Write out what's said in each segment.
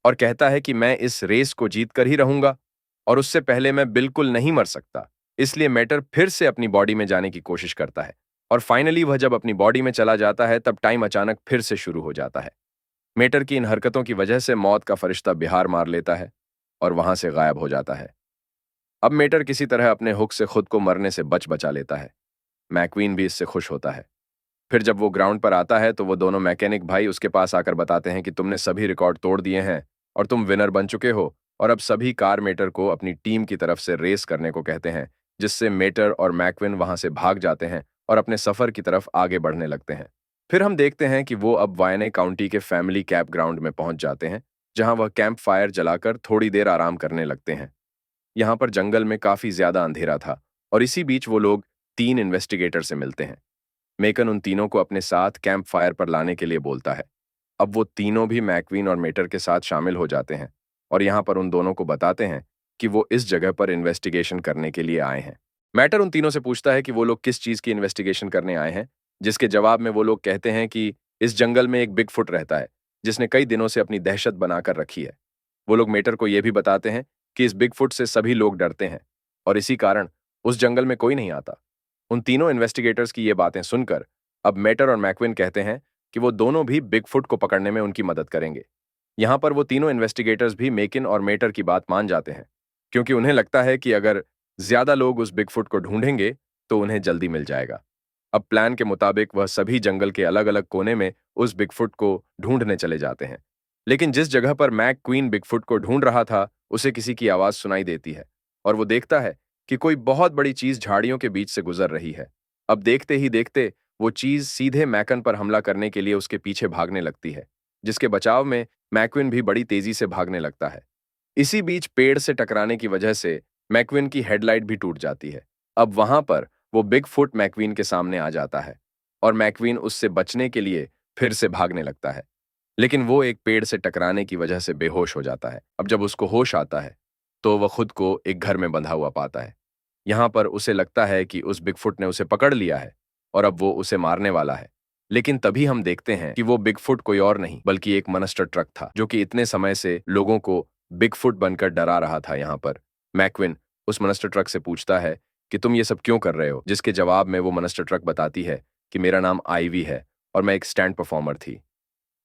और कहता है कि मैं इस रेस को जीत कर ही रहूंगा और उससे पहले मैं बिल्कुल नहीं मर सकता। इसलिए मैटर फिर से अपनी बॉडी में जाने की कोशिश करता है और फाइनली वह जब अपनी बॉडी में चला जाता है तब टाइम अचानक फिर से शुरू हो जाता है। मेटर की इन हरकतों की वजह से मौत का फरिश्ता बिहार मार लेता है और वहां से गायब हो जाता है। अब मेटर किसी तरह अपने हुक से खुद को मरने से बच बचा लेता है। मैक्वीन भी इससे खुश होता है। फिर जब वो ग्राउंड पर आता है तो वो दोनों मैकेनिक भाई उसके पास आकर बताते हैं कि तुमने सभी रिकॉर्ड तोड़ दिए हैं और तुम विनर बन चुके हो। और अब सभी कार मेटर को अपनी टीम की तरफ से रेस करने को कहते हैं, जिससे मेटर और मैक्विन वहां से भाग जाते हैं और अपने सफर की तरफ आगे बढ़ने लगते हैं। फिर हम देखते हैं कि वो अब वायने काउंटी के फैमिली कैंप ग्राउंड में पहुंच जाते हैं, जहां वह कैंप फायर जलाकर थोड़ी देर आराम करने लगते हैं। यहाँ पर जंगल में काफी ज्यादा अंधेरा था और इसी बीच वो लोग 3 इन्वेस्टिगेटर से मिलते हैं। मेकन उन तीनों को अपने साथ कैंप फायर पर लाने के लिए बोलता है। अब वो तीनों भी मैक्वीन और मेटर के साथ शामिल हो जाते हैं और यहाँ पर उन दोनों को बताते हैं कि वो इस जगह पर इन्वेस्टिगेशन करने के लिए आए हैं। मैटर उन तीनों से पूछता है कि वो लोग किस चीज की इन्वेस्टिगेशन करने आए हैं, जिसके जवाब में वो लोग कहते हैं कि इस जंगल में एक बिगफुट रहता है जिसने कई दिनों से अपनी दहशत बनाकर रखी है। वो लोग मेटर को यह भी बताते हैं कि इस बिगफुट से सभी लोग डरते हैं और इसी कारण उस जंगल में कोई नहीं आता। उन तीनों इन्वेस्टिगेटर्स की ये बातें सुनकर अब मेटर और मैक्विन कहते हैं कि वो दोनों भी बिगफुट को पकड़ने में उनकी मदद करेंगे। यहां पर वो तीनों इन्वेस्टिगेटर्स भी मेकिन और मेटर की बात मान जाते हैं, क्योंकि उन्हें लगता है कि अगर ज्यादा लोग उस बिगफुट को ढूंढेंगे तो उन्हें जल्दी मिल जाएगा। अब प्लान के मुताबिक वह सभी जंगल के अलग अलग कोने में उस बिगफुट को ढूंढने चले जाते हैं। लेकिन जिस जगह पर मैक क्वीन बिगफुट को ढूंढ रहा था उसे किसी की आवाज सुनाई देती है और वो देखता है कि कोई बहुत बड़ी चीज झाड़ियों के बीच से गुजर रही है। अब देखते ही देखते वो चीज सीधे मैकन पर हमला करने के लिए उसके पीछे भागने लगती है, जिसके बचाव में मैक्विन भी बड़ी तेजी से भागने लगता है। इसी बीच पेड़ से टकराने की वजह से मैक्विन की हेडलाइट भी टूट जाती है। अब वहां पर वो बिग फुट मैक्वीन के सामने आ जाता है और मैक्वीन उससे बचने के लिए फिर से भागने लगता है, लेकिन वो एक पेड़ से टकराने की वजह से बेहोश हो जाता है। अब जब उसको होश आता है तो वह खुद को एक घर में बंधा हुआ पाता है। यहाँ पर उसे लगता है कि उस बिगफुट ने उसे पकड़ लिया है और अब वो उसे मारने वाला है। लेकिन तभी हम देखते हैं कि वो बिगफुट कोई और नहीं बल्कि एक मनस्टर ट्रक था, जो कि इतने समय से लोगों को बिगफुट बनकर डरा रहा था। यहाँ पर मैक्विन उस मनस्टर ट्रक से पूछता है कि तुम ये सब क्यों कर रहे हो, जिसके जवाब में वो मनस्टर ट्रक बताती है कि मेरा नाम आईवी है और मैं एक स्टैंड परफॉर्मर थी।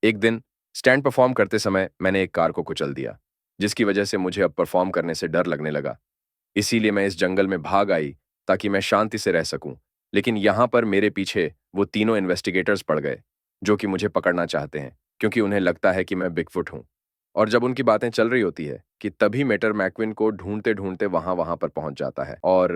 एक दिन स्टैंड परफॉर्म करते समय मैंने एक कार को कुचल दिया, जिसकी वजह से मुझे अब परफॉर्म करने से डर लगने लगा। इसीलिए मैं इस जंगल में भाग आई ताकि मैं शांति से रह सकूं। लेकिन यहां पर मेरे पीछे वो तीनों इन्वेस्टिगेटर्स पड़ गए, जो कि मुझे पकड़ना चाहते हैं क्योंकि उन्हें लगता है कि मैं बिगफुट हूं। और जब उनकी बातें चल रही होती है कि तभी मेटर मैक्विन को ढूंढते ढूंढते वहां वहां पर पहुंच जाता है और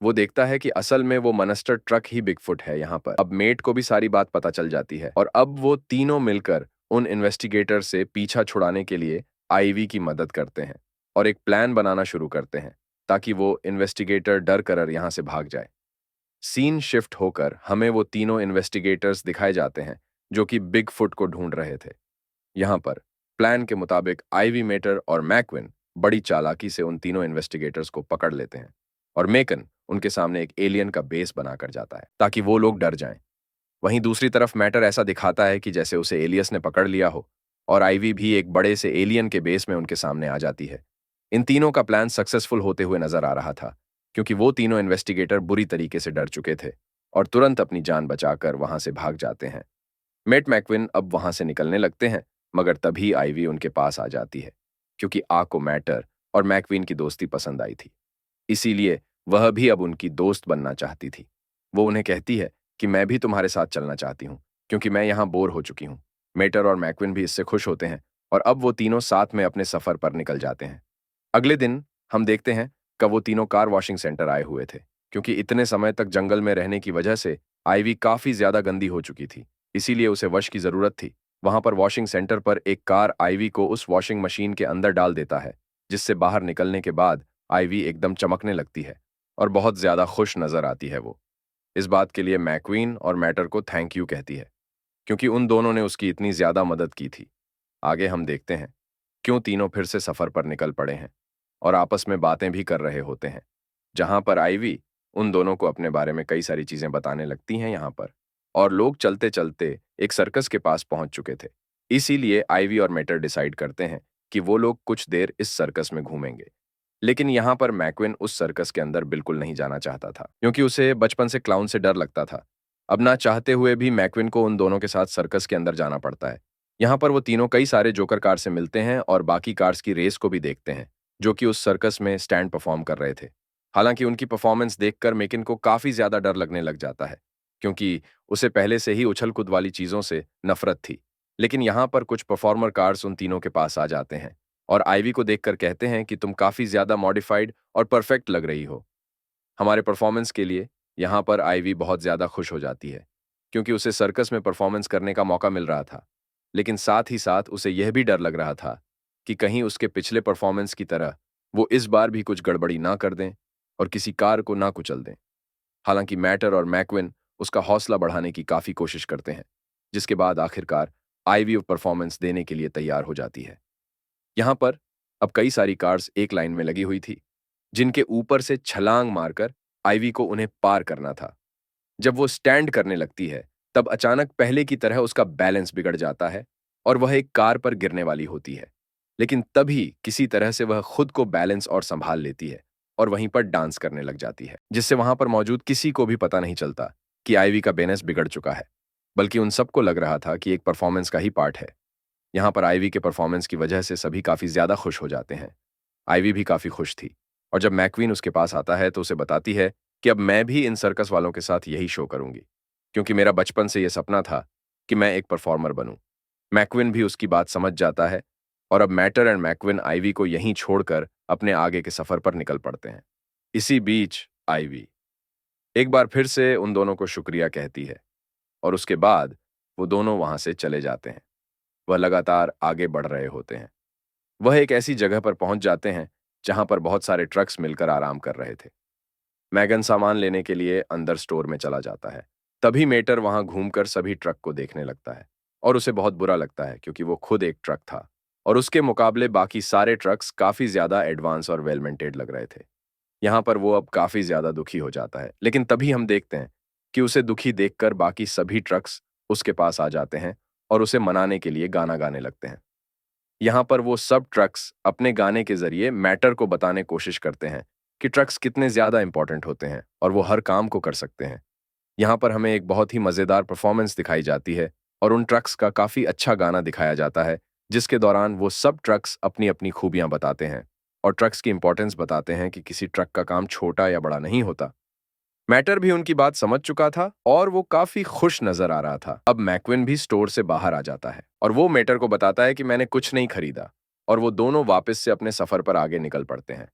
वो देखता है कि असल में वो मनस्टर ट्रक ही बिगफुट है। यहाँ पर अब मेट को भी सारी बात पता चल जाती है और अब वो तीनों मिलकर उन इन्वेस्टिगेटर से पीछा छुड़ाने के लिए आईवी की मदद करते हैं और एक प्लान बनाना शुरू करते हैं ताकि वो इन्वेस्टिगेटर डर कर यहां से भाग जाए। सीन शिफ्ट होकर हमें वो तीनों इन्वेस्टिगेटर्स दिखाए जाते हैं जो कि बिग फुट को ढूंढ रहे थे। यहां पर प्लान के मुताबिक आईवी मेटर और मैक्विन बड़ी चालाकी से उन तीनों इन्वेस्टिगेटर्स को पकड़ लेते हैं और मेकन उनके सामने एक एलियन का बेस बनाकर जाता है ताकि वो लोग डर जाएं। वहीं दूसरी तरफ मैटर ऐसा दिखाता है कि जैसे उसे एलियस ने पकड़ लिया हो और आईवी भी एक बड़े से एलियन के बेस में उनके सामने आ जाती है। इन तीनों का प्लान सक्सेसफुल होते हुए नजर आ रहा था, क्योंकि वो तीनों इन्वेस्टिगेटर बुरी तरीके से डर चुके थे और तुरंत अपनी जान बचाकर वहां से भाग जाते हैं। मेट मैक्विन अब वहां से निकलने लगते हैं, मगर तभी आईवी उनके पास आ जाती है, क्योंकि आ को मैटर और मैक्विन की दोस्ती पसंद आई थी। इसीलिए वह भी अब उनकी दोस्त बनना चाहती थी। वो उन्हें कहती है कि मैं भी तुम्हारे साथ चलना चाहती हूँ, क्योंकि मैं यहाँ बोर हो चुकी हूँ। मेटर और मैक्विन भी इससे खुश होते हैं और अब वो तीनों साथ में अपने सफर पर निकल जाते हैं। अगले दिन हम देखते हैं कब वो तीनों कार वॉशिंग सेंटर आए हुए थे, क्योंकि इतने समय तक जंगल में रहने की वजह से आईवी काफी ज्यादा गंदी हो चुकी थी, इसीलिए उसे वश की जरूरत थी। वहां पर वॉशिंग सेंटर पर एक कार आईवी को उस वॉशिंग मशीन के अंदर डाल देता है, जिससे बाहर निकलने के बाद आईवी एकदम चमकने लगती है और बहुत ज्यादा खुश नजर आती है। वो इस बात के लिए मैक्वीन और मैटर को थैंक यू कहती है, क्योंकि उन दोनों ने उसकी इतनी ज्यादा मदद की थी। आगे हम देखते हैं क्यों तीनों फिर से सफर पर निकल पड़े हैं और आपस में बातें भी कर रहे होते हैं, जहां पर आईवी उन दोनों को अपने बारे में कई सारी चीजें बताने लगती हैं। यहाँ पर और लोग चलते चलते एक सर्कस के पास पहुंच चुके थे, इसीलिए आईवी और मेटर डिसाइड करते हैं कि वो लोग कुछ देर इस सर्कस में घूमेंगे। लेकिन यहाँ पर मैक्विन उस सर्कस के अंदर बिल्कुल नहीं जाना चाहता था, क्योंकि उसे बचपन से क्लाउन से डर लगता था। अब ना चाहते हुए भी मैक्विन को उन दोनों के साथ सर्कस के अंदर जाना पड़ता है। यहाँ पर वो तीनों कई सारे जोकर कार से मिलते हैं और बाकी कार्स की रेस को भी देखते हैं, जो कि उस सर्कस में स्टैंड परफॉर्म कर रहे थे। हालांकि उनकी परफॉर्मेंस देखकर मेकिन को काफी ज्यादा डर लगने लग जाता है, क्योंकि उसे पहले से ही उछल कूद वाली चीजों से नफरत थी। लेकिन यहाँ पर कुछ परफॉर्मर कार्स उन तीनों के पास आ जाते हैं और आईवी को देखकर कहते हैं कि तुम काफी ज्यादा मॉडिफाइड और परफेक्ट लग रही हो हमारे परफॉर्मेंस के लिए। यहाँ पर आईवी बहुत ज्यादा खुश हो जाती है, क्योंकि उसे सर्कस में परफॉर्मेंस करने का मौका मिल रहा था। लेकिन साथ ही साथ उसे यह भी डर लग रहा था कि कहीं उसके पिछले परफॉर्मेंस की तरह वो इस बार भी कुछ गड़बड़ी ना कर दें और किसी कार को ना कुचल दें। हालांकि मैटर और मैक्विन उसका हौसला बढ़ाने की काफी कोशिश करते हैं, जिसके बाद आखिरकार आईवी परफॉर्मेंस देने के लिए तैयार हो जाती है। यहाँ पर अब कई सारी कार्स एक लाइन में लगी हुई थी, जिनके ऊपर से छलांग मारकर आईवी को उन्हें पार करना था। जब वो स्टैंड करने लगती है, तब अचानक पहले की तरह उसका बैलेंस बिगड़ जाता है और वह एक कार पर गिरने वाली होती है। लेकिन तभी किसी तरह से वह खुद को बैलेंस और संभाल लेती है और वहीं पर डांस करने लग जाती है, जिससे वहां पर मौजूद किसी को भी पता नहीं चलता कि आईवी का बैलेंस बिगड़ चुका है, बल्कि उन सबको लग रहा था कि एक परफॉर्मेंस का ही पार्ट है। यहाँ पर आईवी के परफॉर्मेंस की वजह से सभी काफी ज्यादा खुश हो जाते हैं। आईवी भी काफी खुश थी और जब मैक्वीन उसके पास आता है तो उसे बताती है कि अब मैं भी इन सर्कस वालों के साथ यही शो करूंगी, क्योंकि मेरा बचपन से यह सपना था कि मैं एक परफॉर्मर बनूं। मैक्विन भी उसकी बात समझ जाता है और अब मैटर एंड मैक्विन आईवी को यहीं छोड़कर अपने आगे के सफर पर निकल पड़ते हैं। इसी बीच आईवी एक बार फिर से उन दोनों को शुक्रिया कहती है और उसके बाद वो दोनों वहां से चले जाते हैं। वह लगातार आगे बढ़ रहे होते हैं। वह एक ऐसी जगह पर पहुंच जाते हैं जहां पर बहुत सारे ट्रक्स मिलकर आराम कर रहे थे। मैगन सामान लेने के लिए अंदर स्टोर में चला जाता है। तभी मेटर वहां घूमकर सभी ट्रक को देखने लगता है और उसे बहुत बुरा लगता है, क्योंकि वो खुद एक ट्रक था और उसके मुकाबले बाकी सारे ट्रक्स काफी ज्यादा एडवांस और वेल मेंटेड लग रहे थे। यहाँ पर वो अब काफी ज्यादा दुखी हो जाता है। लेकिन तभी हम देखते हैं कि उसे दुखी देखकर बाकी सभी ट्रक्स उसके पास आ जाते हैं और उसे मनाने के लिए गाना गाने लगते हैं। यहाँ पर वो सब ट्रक्स अपने गाने के जरिए मैटर को बताने कोशिश करते हैं कि ट्रक्स कितने ज्यादा इंपॉर्टेंट होते हैं और वो हर काम को कर सकते हैं। यहाँ पर हमें एक बहुत ही मजेदार परफॉर्मेंस दिखाई जाती है और उन ट्रक्स का काफी अच्छा गाना दिखाया जाता है, जिसके दौरान वो सब ट्रक्स अपनी अपनी खूबियां बताते हैं और ट्रक्स की इंपॉर्टेंस बताते हैं कि किसी ट्रक का काम छोटा या बड़ा नहीं होता। मैटर भी उनकी बात समझ चुका था और वो काफी खुश नजर आ रहा था। अब मैक्विन भी स्टोर से बाहर आ जाता है और वो मैटर को बताता है कि मैंने कुछ नहीं खरीदा, और वो दोनों वापस से अपने सफर पर आगे निकल पड़ते हैं।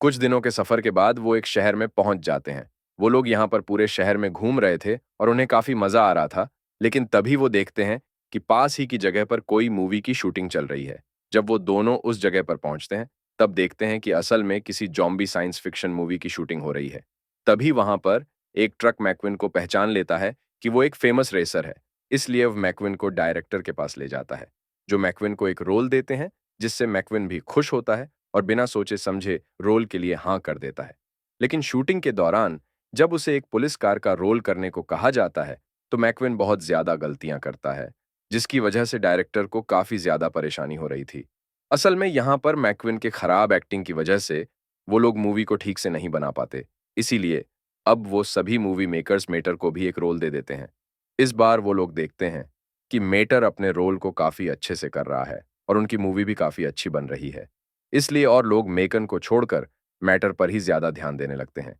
कुछ दिनों के सफर के बाद वो एक शहर में पहुंच जाते हैं। वो लोग यहाँ पर पूरे शहर में घूम रहे थे और उन्हें काफी मजा आ रहा था। लेकिन तभी वो देखते हैं कि पास ही की जगह पर कोई मूवी की शूटिंग चल रही है। जब वो दोनों उस जगह पर पहुंचते हैं, तब देखते हैं कि असल में किसी जॉम्बी साइंस फिक्शन मूवी की शूटिंग हो रही है। तभी वहां पर एक ट्रक मैक्विन को पहचान लेता है कि वो एक फेमस रेसर है। इसलिए वो मैक्विन को डायरेक्टर के पास ले जाता है, जो मैक्विन को एक रोल देते हैं, जिससे मैक्विन भी खुश होता है और बिना सोचे समझे रोल के लिए हाँ कर देता है। लेकिन शूटिंग के दौरान जब उसे एक पुलिस कार का रोल करने को कहा जाता है, तो मैक्विन बहुत ज्यादा गलतियां करता है, जिसकी वजह से डायरेक्टर को काफी ज्यादा परेशानी हो रही थी। असल में यहाँ पर मैक्विन के खराब एक्टिंग की वजह से वो लोग मूवी को ठीक से नहीं बना पाते। इसीलिए अब वो सभी मूवी मेकर्स मेटर को भी एक रोल दे देते हैं। इस बार वो लोग देखते हैं कि मेटर अपने रोल को काफी अच्छे से कर रहा है और उनकी मूवी भी काफी अच्छी बन रही है। इसलिए और लोग मेकन को छोड़कर मैटर पर ही ज्यादा ध्यान देने लगते हैं।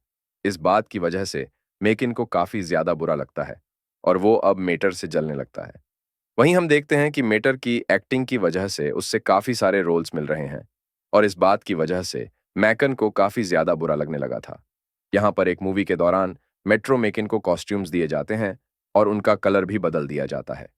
इस बात की वजह से मेकिन को काफी ज्यादा बुरा लगता है और वो अब मेटर से जलने लगता है। वहीं हम देखते हैं कि मेटर की एक्टिंग की वजह से उससे काफी सारे रोल्स मिल रहे हैं और इस बात की वजह से मैकन को काफी ज्यादा बुरा लगने लगा था। यहाँ पर एक मूवी के दौरान मेट्रो मेकिन को कॉस्ट्यूम्स दिए जाते हैं और उनका कलर भी बदल दिया जाता है।